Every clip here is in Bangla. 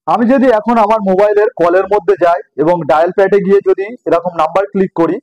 আমি যদি এখন আমার মোবাইলের কলের মধ্যে যাই এবং ডায়াল প্যাডে গিয়ে যদি এরকম নাম্বার ক্লিক করি,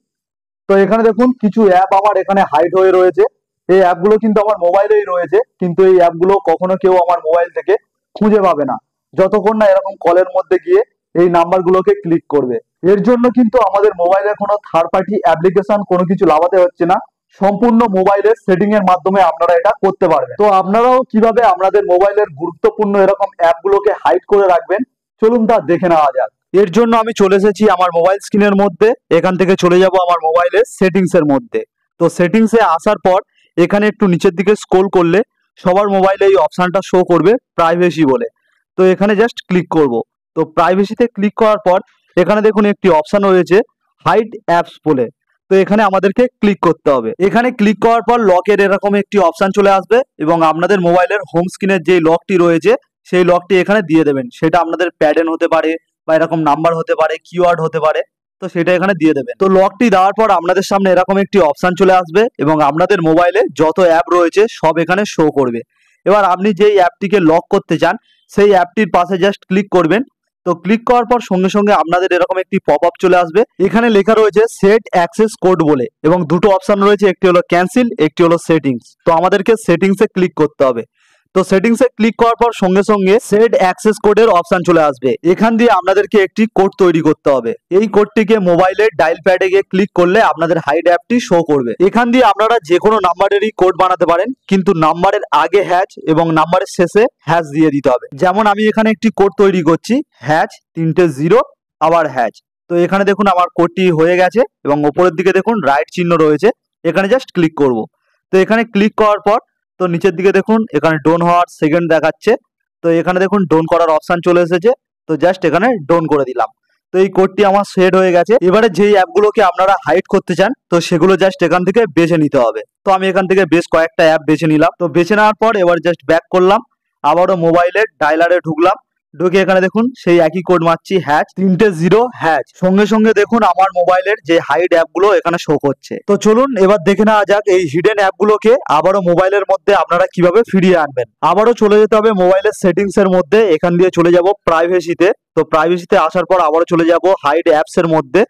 তো এখানে দেখুন কিছু অ্যাপ আমার এখানে হাইড হয়ে রয়েছে। এই অ্যাপগুলো কিন্তু আমার মোবাইলেই রয়েছে, কিন্তু এই অ্যাপগুলো কখনো কেউ আমার মোবাইল থেকে খুঁজে পাবে না যতক্ষণ না এরকম কলের মধ্যে গিয়ে এই নাম্বারগুলোকে ক্লিক করবে। এর জন্য কিন্তু আমাদের মোবাইলে কোনো থার্ড পার্টি অ্যাপ্লিকেশন কোনো কিছু লাগাতে হচ্ছে না, সম্পূর্ণ মোবাইলের সেটিং এর মাধ্যমে আপনারা এটা করতে পারবেন। তো আপনারাও কিভাবে আপনাদের মোবাইলের গুরুত্বপূর্ণ এরকম অ্যাপগুলোকে হাইড করে রাখবেন, চলুন তা দেখে নেওয়া যাক। এর জন্য আমি চলে এসেছি আমার মোবাইল স্ক্রিনের মধ্যে। এখান থেকে চলে যাব আমার মোবাইলের সেটিংস এর মধ্যে। তো সেটিংসে আসার পর এখানে একটু নিচের দিকে স্ক্রল করলে সবার মোবাইলে এই অপশনটা শো করবে প্রাইভেসি বলে। তো এখানে জাস্ট ক্লিক করব। তো প্রাইভেসিতে ক্লিক করার পর এখানে দেখুন একটি অপশন রয়েছে হাইড অ্যাপস বলে। তো এখানে আমাদেরকে ক্লিক করতে হবে। এখানে ক্লিক করার পর লকের এরকম একটি অপশন চলে আসবে এবং আপনাদের মোবাইলের হোম স্ক্রিনের যে লকটি রয়েছে সেই লকটি এখানে দিয়ে দেবেন। সেটা আপনাদের প্যাটার্ন হতে পারে বা এরকম নাম্বার হতে পারে, কিওয়ার্ড হতে পারে, তো সেটা এখানে দিয়ে দেবেন। তো লকটি দেওয়ার পর আপনাদের সামনে এরকম একটি অপশন চলে আসবে এবং আপনাদের মোবাইলে যত অ্যাপ রয়েছে সব এখানে শো করবে। এবার আপনি যেই অ্যাপটিকে লক করতে চান সেই অ্যাপটির পাশে জাস্ট ক্লিক করবেন। তো ক্লিক করার পর সঙ্গে সঙ্গে আপনাদের এরকম একটি পপ আপ চলে আসবে। এখানে লেখা রয়েছে সেট অ্যাক্সেস কোড বলে এবং দুটো অপশন রয়েছে, একটি হলো ক্যান্সেল, একটি হলো সেটিংস। তো আমাদেরকে সেটিংসে ক্লিক করতে হবে। তো সেটিংসে ক্লিক করার পর সঙ্গে সঙ্গে সেট অ্যাক্সেস কোডের অপশন চলে আসবে। এখান দিয়ে আপনাদেরকে একটি কোড তৈরি করতে হবে। এই কোডটিকে মোবাইলের ডায়াল প্যাডে গিয়ে ক্লিক করলে আপনাদের হাইড অ্যাপটি শো করবে। এখান দিয়ে আপনারা যে কোনো নাম্বারেরই কোড বানাতে পারেন, কিন্তু নাম্বারের আগে হ্যাচ এবং নাম্বারের শেষে হ্যাচ দিয়ে দিতে হবে। যেমন আমি এখানে একটি কোড তৈরি করছি, হ্যাচ 3টে 0 আবার হ্যাচ। তো এখানে দেখুন আমার কোডটি হয়ে গেছে এবং ওপরের দিকে দেখুন রাইট চিহ্ন রয়েছে, এখানে জাস্ট ক্লিক করব। তো এখানে ক্লিক করার পর তো নিচের দিকে দেখুন এখানে ডোন হওয়ার সেকেন্ড দেখাচ্ছে। তো এখানে দেখুন ডোন করার অপশন চলে এসেছে। তো জাস্ট এখানে ডোন করে দিলাম। তো এই কোডটি আমার সেট হয়ে গেছে। এবারে যেই অ্যাপগুলোকে আপনারা হাইড করতে চান তো সেগুলো জাস্ট এখান থেকে বেছে নিতে হবে। তো আমি এখান থেকে বেশ কয়েকটা অ্যাপ বেছে নিলাম। তো বেছে নেওয়ার পর এবার জাস্ট ব্যাক করলাম, আবারও মোবাইলের ডায়লারে ঢুকলাম। ঢুকে এখানে দেখুন সেই একই কোড মারছি, হ্যাচ 3টে 0 হ্যাচ। সঙ্গে সঙ্গে দেখুন আমার মোবাইলের যে হাইড অ্যাপগুলো এখানে শো করছে। তো চলুন এবার দেখে নেওয়া যাক এই হিডেন অ্যাপগুলোকে আবারও মোবাইলের মধ্যে আপনারা কিভাবে ফিরিয়ে আনবেন। আবারও চলে যেতে হবে মোবাইলের সেটিংস এর মধ্যে। এখান দিয়ে চলে যাব প্রাইভেসিতে। তো প্রাইভেসিতে আসার পর আবারও চলে যাব হাইড অ্যাপস এর মধ্যে।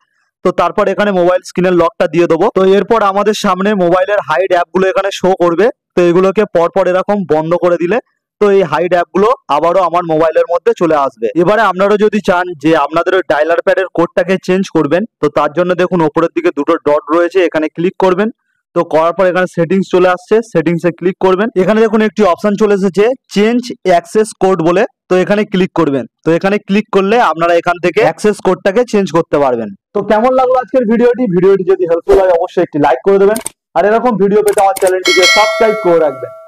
তো তারপর এখানে মোবাইল স্ক্রিনের লকটা দিয়ে দেবো। তো এরপর আমাদের সামনে মোবাইলের হাইড অ্যাপগুলো এখানে শো করবে। তো এগুলোকে পরপর এরকম বন্ধ করে দিলে তো এই হাইড অ্যাপগুলো আবারও আমার মোবাইলের মধ্যে চলে আসবে। এবারে আপনারা যদি চান যে আপনাদের ওই ডায়ালার প্যাডের কোডটাকে চেঞ্জ করবেন, তো তার জন্য দেখুন ওপরের দিকে দুটো ডট রয়েছে, এখানে ক্লিক করবেন। তো করার পর এখানে সেটিংস চলে আসছে, সেটিংসে ক্লিক করবেন। এখানে দেখুন একটি অপশন চলে এসেছে চেঞ্জ অ্যাক্সেস কোড বলে। তো এখানে ক্লিক করবেন। তো এখানে ক্লিক করলে আপনারা এখান থেকে অ্যাক্সেস কোডটাকে চেঞ্জ করতে পারবেন। তো কেমন লাগলো আজকের ভিডিওটি যদি হেল্পফুল হয় অবশ্যই একটি লাইক করে দেবেন আর এরকম ভিডিও পেতে আমার চ্যানেলটিকে সাবস্ক্রাইব করে রাখবেন।